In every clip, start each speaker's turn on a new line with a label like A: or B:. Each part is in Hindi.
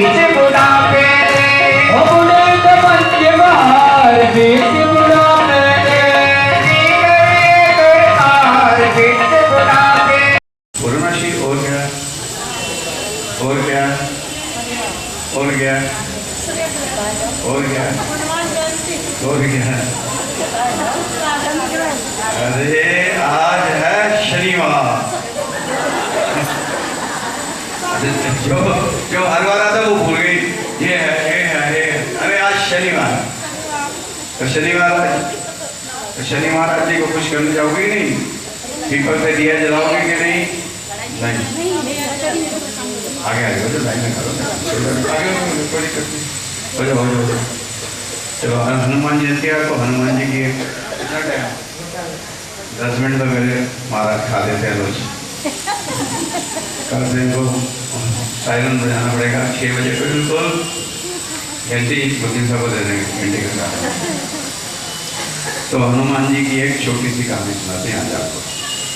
A: बीच बुढ़ापे
B: ओ बुढ़े के मन के बाहर बीच बुढ़ापे
A: बीच बुढ़ापे।
C: पूर्णशी और क्या और क्या और क्या और क्या और क्या? अरे आज है शनिवार। जो जो हर बार आता वो भूल गई। ये है ये है ये है। अरे आज शनिवार तो शनिवार आज जी को खुश करने जाओगे नहीं? पीपल पे दिया जलाओगे कि नहीं? नहीं आगे आगे हो लाइन में करो आगे कोई दिक्कत नहीं हो जाओ हो जाओ। चलो हनुमान जयंती है तो हनुमान जी की कितना टाइम 10 मिनट तो मेरे महाराज खा देते हैं रोज। कल से इनको साइलेंट बजाना पड़ेगा 6 बजे को बिल्कुल घंटी बुकिंग सबको दे देंगे घंटे का काम। तो हनुमान जी की एक छोटी सी कहानी सुनाते हैं आज आपको।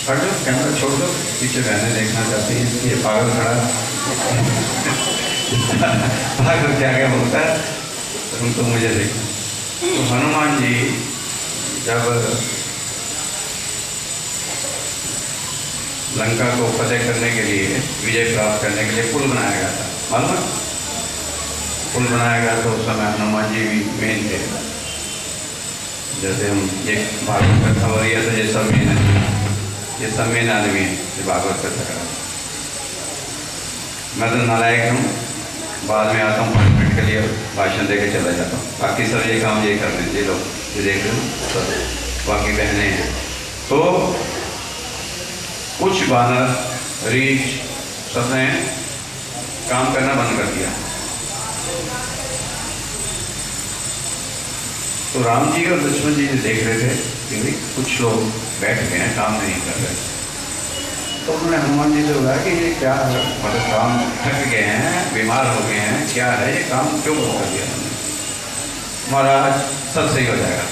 C: पढ़ लो कैमरा छोड़ दो पीछे बहने देखना चाहती हैं ये पागल खड़ा पागल क्या क्या बोलता है तुम तो मुझे देखना। तो हनुमान जी जब लंका को फतेह करने के लिए विजय प्राप्त करने के लिए पुल बनाया गया था मालूम है? पुल बनाया गया तो उस समय हनुमान जी भी मेन थे। जैसे हम एक भागवत कथा हो रही है तो ये सब मेन है ये सब मेन आदमी है ये भागवत कथा करा। मैं तो नालायक हूँ बाद में आता हूँ 5 मिनट के लिए भाषण दे के चला जाता हूँ। बाकी सब ये काम ये कर रहे हैं ये लोग ये देख रहे हो सब बाकी बहनें हैं। तो कुछ बानर रीछ सबने काम करना बंद कर दिया। तो राम जी और लक्ष्मण जी देख रहे थे कि भाई कुछ लोग बैठ गए हैं काम नहीं कर रहे। तो उन्होंने हनुमान जी से बोला कि ये क्या है मतलब काम थक गए हैं बीमार हो गए हैं क्या है ये काम क्यों बंद कर दिया हमने? महाराज सब सही हो जाएगा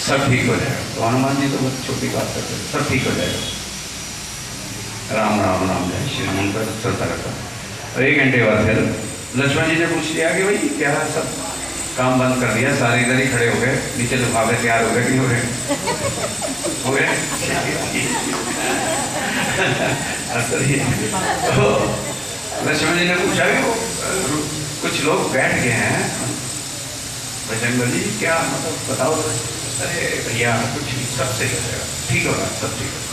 C: सब ठीक हो जाएगा। तो हनुमान जी तो बहुत छोटी बात करते हैं सब ठीक हो जाएगा। राम राम राम जय श्री राम उनका चलता रहता। और 1 घंटे बाद फिर लक्ष्मण जी ने पूछ लिया कि भाई क्या सब काम बंद कर दिया सारे इधर ही खड़े हो गए नीचे लिफाफे तैयार हो गए कि नहीं हो गए? हो गए। तो लक्ष्मण जी ने पूछा कि वो कुछ लोग बैठ गए हैं बजरंग जी क्या मतलब बताओ। अरे भैया कुछ सब सही हो जाएगा ठीक होगा सब ठीक होगा।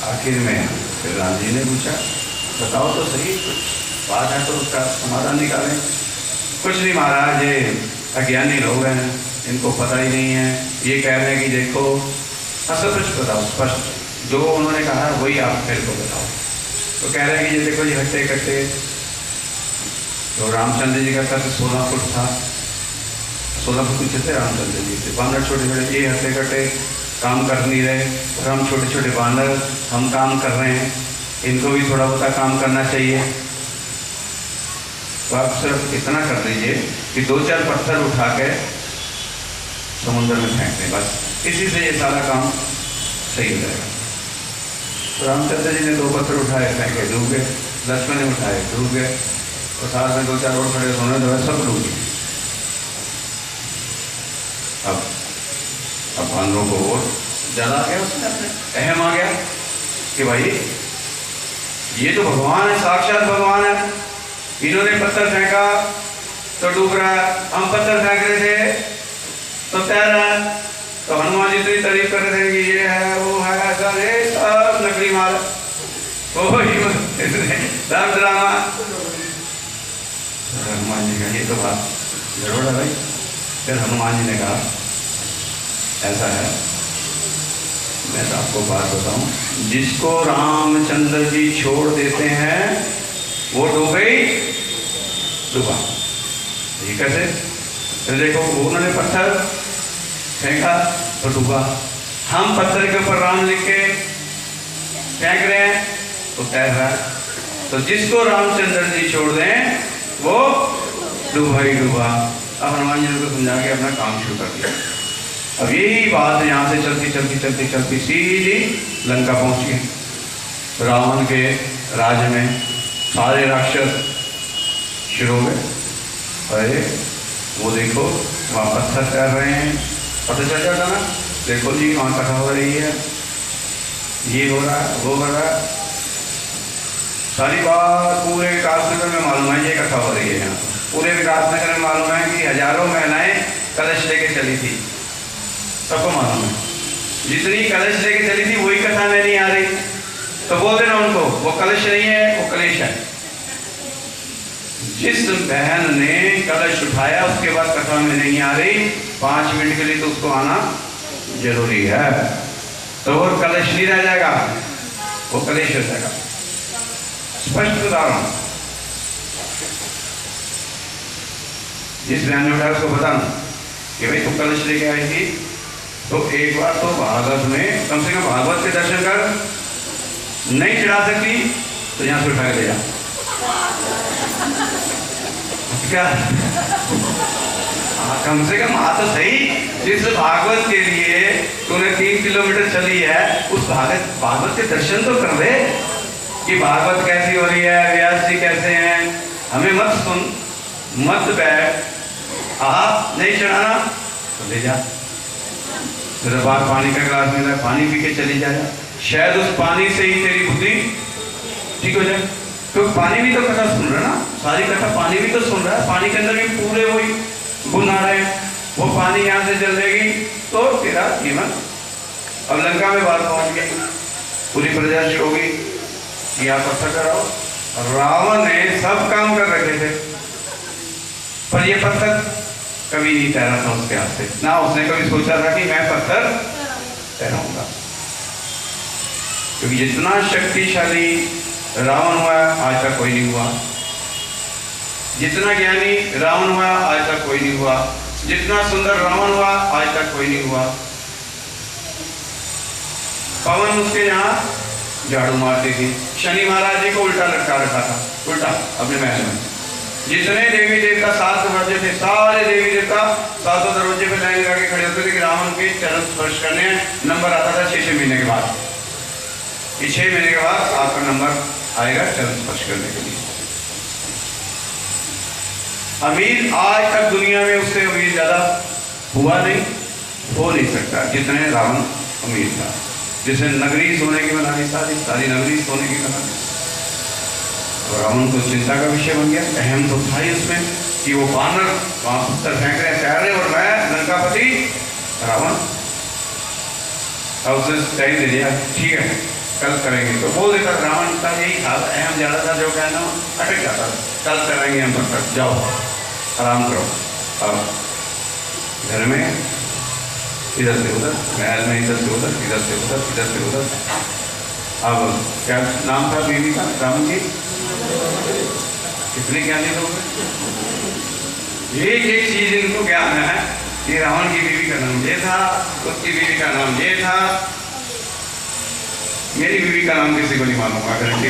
C: आखिर में फिर राम जी ने पूछा बताओ तो सही कुछ बात है तो उसका समाधान निकालें। कुछ नहीं महाराज ये अज्ञानी लोग हैं इनको पता ही नहीं है ये कह रहे हैं कि देखो सब कुछ बताओ स्पष्ट जो उन्होंने कहा है वही आप मेरे को बताओ। तो कह रहे हैं कि ये देखो ये हट्टे कट्टे तो रामचंद्र जी का कद 16 फुट था 16 फुट पीछे थे रामचंद्र जी से। बानर छोटे छोटे ये हट्टे कट्टे काम कर नहीं रहे और हम छोटे छोटे बानर हम काम कर रहे हैं इनको भी थोड़ा बहुत काम करना चाहिए। तो आप सिर्फ इतना कर दीजिए कि 2-4 पत्थर उठा के समुद्र में फेंक दें बस इसी से ये सारा काम सही हो जाएगा। तो रामचंद्र जी ने 2 पत्थर उठाए फेंके डूब गए। लक्ष्मण ने उठाए डूब गए और साथ में 2-4 और खड़े होने जो है सब डूब गए। अब बानरों को और ज़्यादा आ गया उसमें अपने अहम आ गया कि भाई ये तो भगवान है साक्षात भगवान है इन्होंने पत्थर फेंका तो डूब रहा है हम पत्थर फेंक रहे थे तो तैर रहा है। तो हनुमान जी इतनी तारीफ कर रहे थे कि ये है वो है ऐसा ये सब नकली माल राम ड्रामा। हनुमान जी का ये तो बात जरूर है भाई। फिर हनुमान जी ने कहा ऐसा है मैं तो आपको बात बताऊं जिसको रामचंद्र जी छोड़ देते हैं वो डूबे डूबा। ये कैसे? तो देखो उन्होंने पत्थर फेंका तो डूबा हम पत्थर के ऊपर राम लिख के फेंक रहे हैं तो तैर रहा है। तो जिसको रामचंद्र जी छोड़ दें वो डूबा ही डूबा। अब हनुमान जी ने तो समझा के अपना काम शुरू कर दिया। अब यही बात यहाँ से चलती चलती चलती चलती सीधी लंका पहुँच गई। रावण के राज्य में सारे राक्षस शुरू हो गए। अरे वो देखो वहाँ पत्थर कर रहे हैं, पता चल जाता ना, देखो जी वहाँ कथा हो रही है, ये हो रहा है, वो हो रहा है, सारी बात पूरे विकास नगर में मालूम है, ये कथा हो रही है यहाँ पूरे विकास नगर में मालूम है कि हजारों महिलाएं कलश लेके चली थी, सबको मालूम है। जितनी कलश लेके चली थी वही कथा में नहीं आ रही, तो बोल देना उनको वो कलश नहीं है, वो कलेश है। जिस बहन ने कलश उठाया उसके बाद कथा में नहीं आ रही, 5 मिनट के लिए तो उसको आना जरूरी है, तो वो कलश नहीं रह जाएगा, वो कलेश हो जाएगा। स्पष्ट उदाहरण, जिस बहन ने उठाया उसको बताना कि भाई तू कलश लेके आई थी, तो एक बार तो भागवत में कम से कम भागवत के दर्शन कर, नहीं चढ़ा सकती तो यहां से उठा के ले जा। क्या कम से कम आ तो सही, जिस भागवत के लिए तूने 3 किलोमीटर चली है, उस भागवत के दर्शन तो कर दे कि भागवत कैसी हो रही है, व्यास जी कैसे हैं। हमें मत सुन, मत बैठ, नहीं चढ़ाना तो ले जा, तेरे बाहर पानी का गिलास मिला, पानी पी के चली जाए, शायद उस पानी से ही तेरी बुद्धि ठीक हो जाए। तो पानी भी तो कथा सुन रहा है ना, सारी कथा पानी भी तो सुन रहा है, पानी के अंदर भी पूरे वही गुण आ रहे हैं, वो पानी यहाँ से चल देगी तो तेरा जीवन। अब लंका में बात पहुंच गई, पूरी प्रजा होगी कि आप पत्थर कराओ, रावण ने सब काम कर रखे थे, पर ये पत्थर कभी नहीं तैरा था उसके हाथ से, ना उसने कभी सोचा था कि मैं पत्थर तैराऊंगा। क्योंकि जितना शक्तिशाली रावण हुआ आज तक कोई नहीं हुआ, जितना ज्ञानी रावण हुआ आज तक कोई नहीं हुआ, जितना सुंदर रावण हुआ आज तक कोई नहीं हुआ। पवन उसके यहाँ झाड़ू मारती थी, शनि महाराज जी को उल्टा लटका रखा था, उल्टा अपने महल में। जितने देवी देवता 7 दरवाजे थे, सारे देवी देवता 7 दरवाजे पे लाइन लगा के खड़े होते थे कि रावण के चरण स्पर्श करने हैं। नंबर आता था 6 महीने के बाद, 6 महीने के बाद आपका नंबर आएगा चरण स्पर्श करने के लिए। अमीर आज तक दुनिया में उससे अमीर ज्यादा हुआ नहीं, हो नहीं सकता जितने रावण अमीर था, जिसने नगरी सोने की बनाई, सारी नगरी सोने की बनाई। रावण को चिंता का विषय बन गया, अहम तो था ही उसमें कि वो बानर वहां पत्थर फेंक रहे तैर रहे और मैं लंकापति रावण। अब उसने टाइम दे दिया, ठीक है कल करेंगे, तो बोल देता रावण का यही था, अहम ज्यादा था, जो कहना अटक जाता, कल करेंगे हम पत्थर, जाओ आराम करो। अब घर में इधर से उधर, महल में इधर से उधर, इधर से उधर, इधर से उधर। अब क्या नाम था बीवी का, रावण की? कितने ज्ञानी लोग हैं, एक एक चीज इनको ज्ञान है कि रावण की बीवी का नाम ये था, उसकी बीवी का नाम ये था, मेरी बीवी का नाम किसी को नहीं मालूम, गारंटी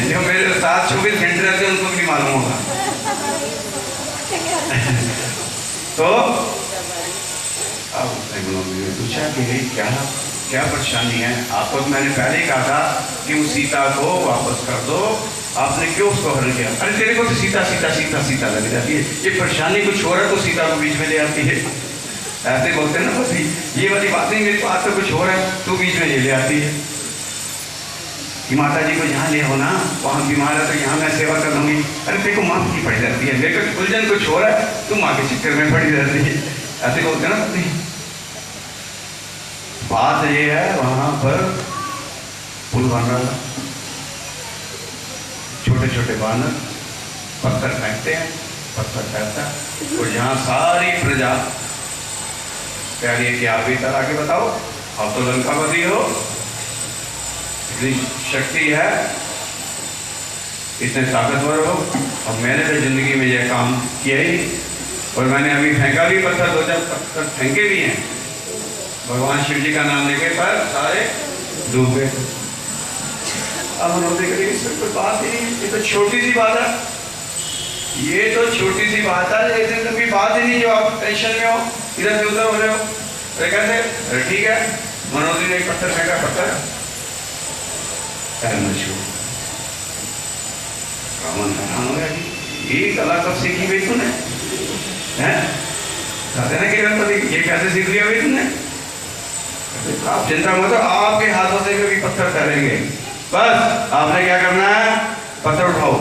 C: जो मेरे साथ 24 घंटे रहते हैं उनको भी नहीं मालूम होगा। तो अब पूछा कि क्या क्या परेशानी है आपको? तो मैंने पहले ही कहा था कि उस सीता को वापस कर दो, आपने क्यों उसको हरण किया? अरे तेरे को तो सीता सीता सीता सीता लग जाती है, ये परेशानी कुछ हो रहा है तो सीता को बीच में ले आती है, ऐसे बोलते हैं ना बस, ये वाली बात नहीं, मेरे पास तो कुछ हो रहा है तो बीच में ले आती है कि माता जी को यहाँ ले हो ना, वहाँ बीमार है तो यहाँ मैं सेवा कर दूंगी। अरे तेरे को माँ की पड़ी रहती है, मेरे को उलझन कुछ हो रहा है तो माँ के चक्कर में पड़ी रहती है, ऐसे बोलते हैं ना पति। बात ये है वहां पर पुल बन रहा था, छोटे छोटे बानर पत्थर फेंकते हैं, पत्थर फेंकता है, और यहाँ सारी प्रजा कह रही है कि आप भी इधर आके बताओ, आप तो लंकापति हो, इतनी शक्ति है, इतने ताकतवर हो, और मैंने तो जिंदगी में यह काम किया ही, और मैंने अभी फेंका भी पत्थर, 2-4 पत्थर फेंके भी हैं, भगवान शिव जी का नाम लेके पर सारे डूब गए। अब हम देख रहे हैं कोई बात ही नहीं, ये तो छोटी सी बात है, ये तो छोटी सी बात है, लेकिन तो कोई बात ही नहीं जो आप टेंशन में हो, इधर से उधर हो रहे हो। अरे कैसे? अरे ठीक है, मनोज जी ने एक पत्थर फेंका, पत्थर पैर न छू। रावण हैरान हो गया कि ये कला कब सीखी भाई तूने, हैं? कहते ना कि गणपति ये कैसे सीख लिया भाई तुमने? आप चिंता मत करो, आपके हाथों से कभी पत्थर तैरेंगे। बस आपने क्या करना है, पत्थर उठाओ।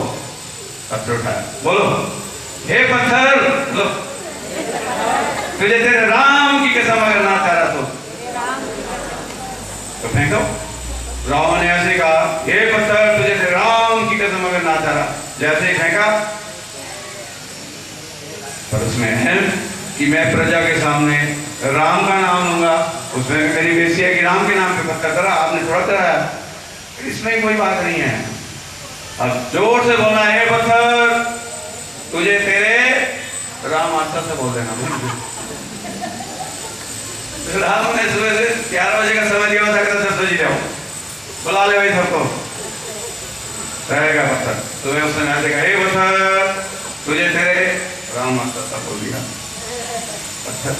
C: पत्थर उठाया, बोलो हे पत्थर, लो तुझे तेरे राम की कसम अगर ना चाह रहा तो फेंको। रावण ने ऐसे कहा, हे पत्थर तुझे तेरे राम की कसम अगर ना चाह रहा, जैसे ही फेंका, पर उसमें है कि मैं प्रजा के सामने राम का नाम लूंगा, उसमें मेरी बेइज्जती है कि राम के नाम पे पत्थर करा, आपने थोड़ा कराया, इसमें कोई बात नहीं है। अब जोर से बोलना है पत्थर तुझे तेरे राम, आस्था से बोल देना। राम ने सुबह से 11 बजे का समय दिया था, 10 बजे जाओ बुला ले भाई सबको, रहेगा पत्थर। सुबह उसने ऐसे कहा, हे पत्थर तुझे तेरे राम, आस्था से बोल दिया पत्थर।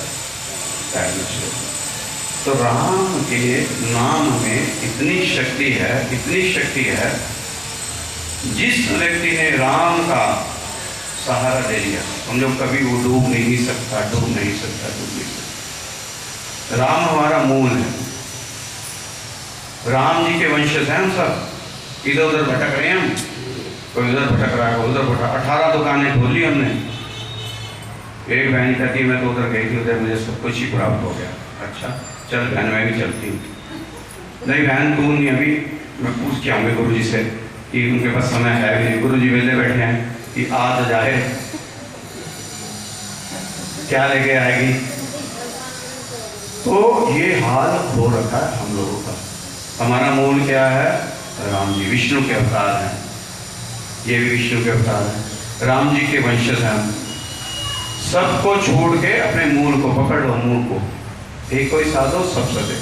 C: तो राम के नाम में इतनी शक्ति है, इतनी शक्ति है, जिस व्यक्ति ने राम का सहारा ले लिया, समझो कभी वो डूब नहीं सकता, डूब नहीं सकता, डूब नहीं सकता। राम हमारा मूल है, राम जी के वंशज हैं हम सब। इधर उधर भटक रहे हैं हम, कोई उधर भटक रहा है, कोई उधर भटक, 18 दुकानें खोल ली हमने। एक बहन कहती मैं तो उधर गई थी, उधर मुझे सब कुछ ही प्राप्त हो गया। अच्छा चल बहन मैं भी चलती हूँ। नहीं बहन तू नहीं, अभी मैं पूछ के आऊँगी गुरु जी से कि उनके पास समय है भी नहीं। गुरु जी वेले बैठे हैं कि आ तो जाए, क्या लेके आएगी। तो ये हाल हो रखा है हम लोगों का। हमारा मूल क्या है, राम जी विष्णु के अवतार हैं, ये भी विष्णु के अवतार हैं, राम जी के वंशज हैं। सबको छोड़ के अपने मूल को पकड़ लो, मूल को। एक कोई साधो सब सदे।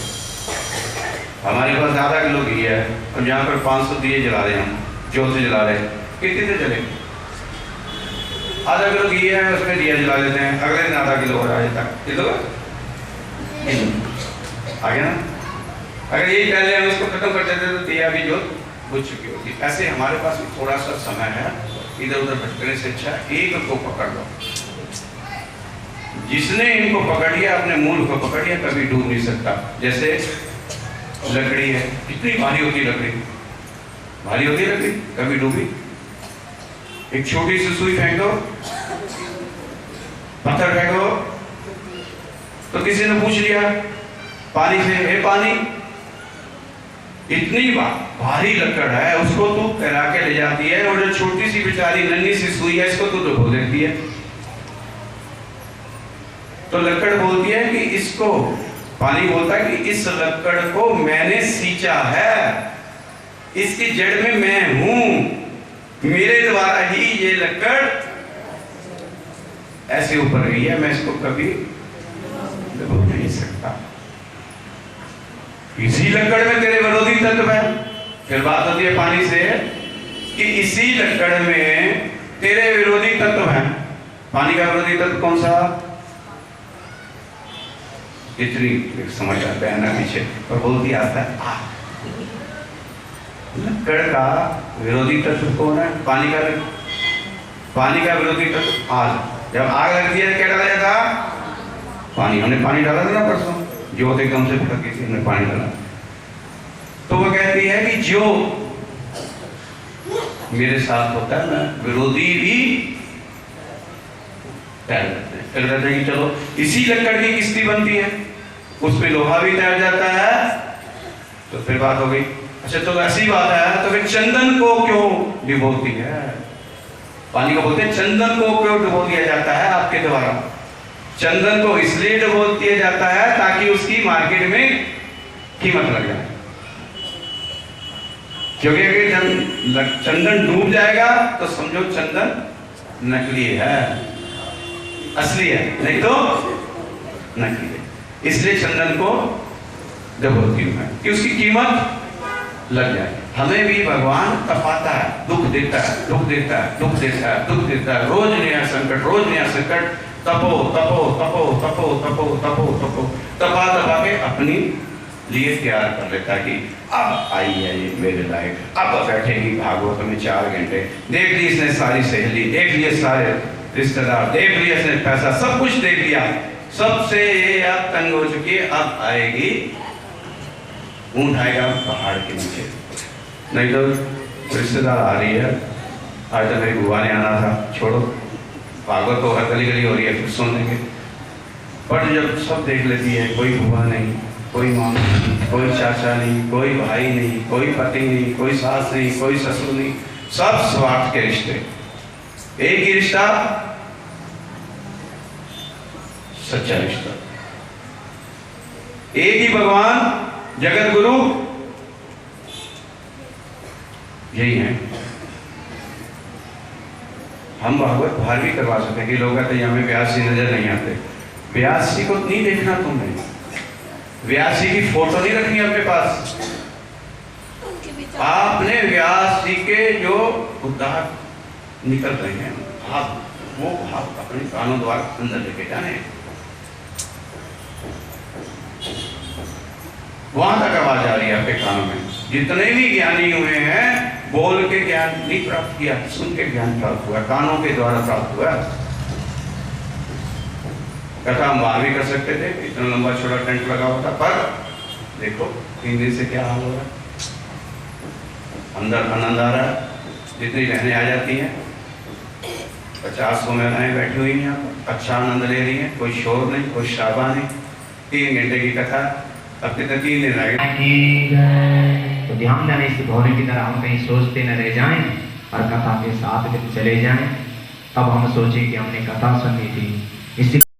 C: हमारे पास ज़्यादा किलो घी है, हम यहाँ पर 500 दिए जला रहे हैं, हम जोत से जला रहे हैं, कितने से चले। आधा किलो घी है उसमें दिया जला लेते हैं, अगले दिन आधा किलो हो रहा है, तक किलो आ गया ना। अगर यही पहले हम इसको खत्म कर देते तो दिया भी जोत बुझ चुकी होती। ऐसे हमारे पास भी थोड़ा सा समय है, इधर उधर भटकने से अच्छा एक को पकड़ लो। जिसने इनको पकड़ लिया, अपने मूल को पकड़ लिया, कभी डूब नहीं सकता। जैसे लकड़ी है, कितनी भारी होती है लकड़ी, भारी होती है लकड़ी, कभी डूबी। एक छोटी सी सुई फेंक दो, पत्थर फेंको, तो किसी ने पूछ लिया पानी से, हे पानी इतनी भारी लकड़ है, उसको तू करा के ले जाती है, और जो छोटी सी बेचारी नन्ही सी सुई है इसको तू डुबो देती है। तो लकड़ बोलती है कि इसको, पानी बोलता है कि इस लकड़ को मैंने सींचा है, इसकी जड़ में मैं हूं, मेरे द्वारा ही ये लकड़ ऐसे ऊपर गई है, मैं इसको कभी डुबो नहीं सकता। इसी लकड़ में तेरे विरोधी तत्व है। फिर बात होती है पानी से कि इसी लकड़ में तेरे विरोधी तत्व हैं। पानी का विरोधी तत्व कौन सा, इतनी समझ आता है ना पीछे, पर बोलती आता है लकड़ का विरोधी तत्व कौन है, पानी का विरोधी तत्व आग। जब आग लगती है क्या डाला जाता, पानी। हमने पानी डाला था ना परसों, ज्योत एकदम से फटक गई थी, हमने पानी डाला। तो वो कहती है कि जो मेरे साथ होता है, मैं विरोधी भी तैर जाते हैं कि चलो इसी लकड़ की किस्ती बनती है, उसमें लोहा भी तैर जाता है। तो फिर बात हो गई, अच्छा तो ऐसी बात है, तो फिर चंदन को क्यों डिबोती है, पानी को बोलते हैं चंदन को क्यों डुबो दिया जाता है आपके द्वारा। चंदन को इसलिए डुबो दिया जाता है ताकि उसकी मार्केट में कीमत लग जाए, क्योंकि अगर चंदन डूब जाएगा तो समझो चंदन नकली है, असली है नहीं तो नकली है। इसलिए चंदन को डुबोती हूं कि उसकी कीमत लग जाए। हमें भी भगवान तपाता है, दुख देता है, दुख देता है, दुख देता है, दुख देता है, रोज नया संकट, रोज नया संकट, तपो तपो तपो तपो तपो तपो तपो, तपा तपा के अपनी लिए तैयार कर लेता कि अब आई है ये मेरे लायक, अब बैठेगी भागवत में 4 घंटे। देख ली इसने सारी सहेली, देख लिए सारे रिश्तेदार, देख लिया इसने पैसा, सब कुछ देख लिया, सबसे ये अब तंग हो चुकी है। अब आएगी, ऊँट आएगा पहाड़ के नीचे, नहीं तो रिश्तेदार आ रही है, आज तो मेरी बुआ ने आना था, छोड़ो भागवत तो हर गली गली हो रही है, फिर सुन लेंगे। पर जब सब देख लेती है, कोई बुआ नहीं, कोई मामा नहीं, कोई चाचा नहीं, कोई भाई नहीं, कोई पति नहीं, कोई सास नहीं, कोई ससुर नहीं, सब स्वार्थ के रिश्ते। एक ही रिश्ता, सच्चा रिश्ता, एक ही भगवान जगत गुरु, यही है। हम भागवत बाहर भी करवा सकते हैं कि लोग कहते हैं हमें व्यास जी नजर नहीं आते। व्यास जी को नहीं देखना तुमने, व्यास जी की फोटो नहीं रखनी अपने पास, आपने व्यास जी के जो उद्धार निकल रहे हैं भाव, वो भाव अपने कानों द्वारा अंदर लेके जाने, वहां तक आवाज आ रही है आपके कानों में। जितने भी ज्ञानी हुए हैं, बोल के ज्ञान नहीं प्राप्त किया, सुन के ज्ञान प्राप्त हुआ, कानों के द्वारा प्राप्त हुआ। कथा हम बाहर भी कर सकते थे, इतना लंबा छोटा टेंट लगा होता, पर देखो 3 दिन से क्या हाल हो रहा है, अंदर आनंद आ रहा है। जितनी बहनें आ जाती हैं, 50 महिलाएं बैठी हुई हैं यहाँ पर, अच्छा आनंद ले रही हैं, कोई शोर नहीं, कोई शाबा नहीं। 3 घंटे की कथा, अब कितने 3 दिन रह गए।
B: तो ध्यान देना, इस घोड़े की तरह हम कहीं सोचते न रह जाएं और कथा के साथ चले जाएं। अब हम सोचें कि हमने कथा सुननी थी, इसी